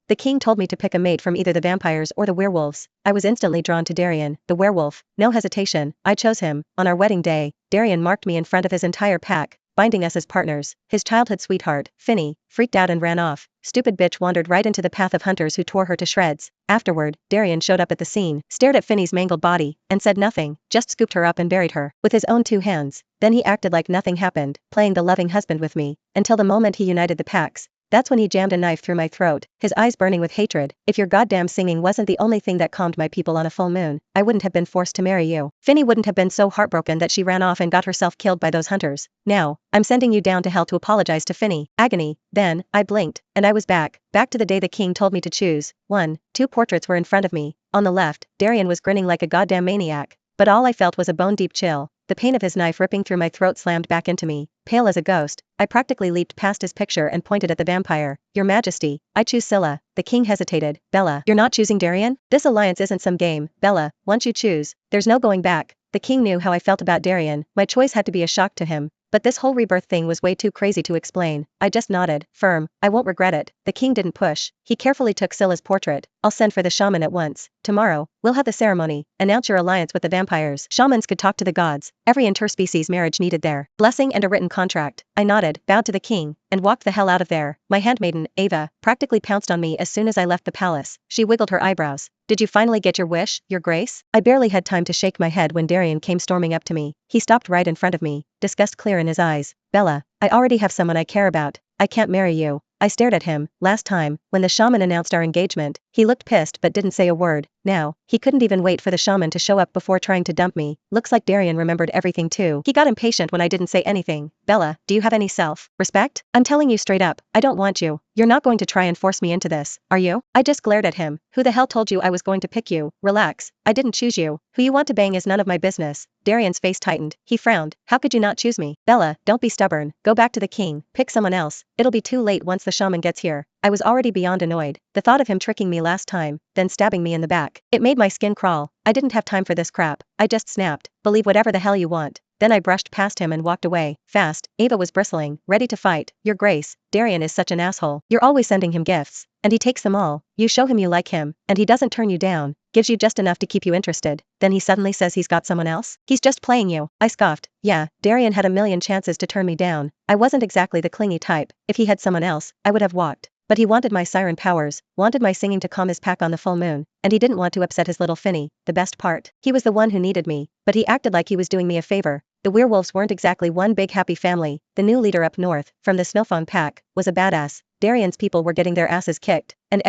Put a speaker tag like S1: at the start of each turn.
S1: The king told me to pick a mate from either the vampires or the werewolves. I was instantly drawn to Darian, the werewolf. No hesitation, I chose him. On our wedding day, Darian marked me in front of his entire pack, binding us as partners. His childhood sweetheart, Finny, freaked out and ran off. Stupid bitch wandered right into the path of hunters who tore her to shreds. Afterward, Darian showed up at the scene, stared at Finny's mangled body, and said nothing, just scooped her up and buried her with his own 2 hands. Then he acted like nothing happened, playing the loving husband with me, until the moment he united the packs. That's when he jammed a knife through my throat, his eyes burning with hatred. If your goddamn singing wasn't the only thing that calmed my people on a full moon, I wouldn't have been forced to marry you. Finny wouldn't have been so heartbroken that she ran off and got herself killed by those hunters. Now, I'm sending you down to hell to apologize to Finny. Agony. Then, I blinked, and I was back to the day the king told me to choose. 1, 2 portraits were in front of me. On the left, Darian was grinning like a goddamn maniac. But all I felt was a bone-deep chill. The pain of his knife ripping through my throat slammed back into me. Pale as a ghost, I practically leaped past his picture and pointed at the vampire. Your Majesty, I choose Scylla. The king hesitated. Bella, you're not choosing Darian? This alliance isn't some game. Bella, once you choose, there's no going back. The king knew how I felt about Darian. My choice had to be a shock to him. But this whole rebirth thing was way too crazy to explain. I just nodded, firm. I won't regret it. The king didn't push. He carefully took Scylla's portrait. I'll send for the shaman at once. Tomorrow, we'll have the ceremony. Announce your alliance with the vampires. Shamans could talk to the gods. Every interspecies marriage needed their blessing and a written contract. I nodded, bowed to the king, and walked the hell out of there. My handmaiden, Ava, practically pounced on me as soon as I left the palace. She wiggled her eyebrows. Did you finally get your wish, your grace? I barely had time to shake my head when Darian came storming up to me. He stopped right in front of me, disgust clear in his eyes. Bella, I already have someone I care about. I can't marry you. I stared at him. Last time, when the shaman announced our engagement, he looked pissed but didn't say a word. Now, he couldn't even wait for the shaman to show up before trying to dump me. Looks like Darian remembered everything too. He got impatient when I didn't say anything. Bella, do you have any self-respect? I'm telling you straight up, I don't want you. You're not going to try and force me into this, are you? I just glared at him. Who the hell told you I was going to pick you? Relax. I didn't choose you. Who you want to bang is none of my business. Darian's face tightened. He frowned. How could you not choose me? Bella, don't be stubborn. Go back to the king. Pick someone else. It'll be too late once the shaman gets here. I was already beyond annoyed. The thought of him tricking me last time, then stabbing me in the back. It made my skin crawl. I didn't have time for this crap. I just snapped. Believe whatever the hell you want. Then I brushed past him and walked away, fast. Ava was bristling, ready to fight. Your grace, Darian is such an asshole. You're always sending him gifts, and he takes them all. You show him you like him, and he doesn't turn you down, gives you just enough to keep you interested. Then he suddenly says he's got someone else? He's just playing you. I scoffed. Yeah, Darian had a million chances to turn me down. I wasn't exactly the clingy type. If he had someone else, I would have walked. But he wanted my siren powers, wanted my singing to calm his pack on the full moon, and he didn't want to upset his little Finny. The best part, he was the one who needed me, but he acted like he was doing me a favor. The werewolves weren't exactly one big happy family. The new leader up north, from the Snowfawn pack, was a badass. Darian's people were getting their asses kicked, and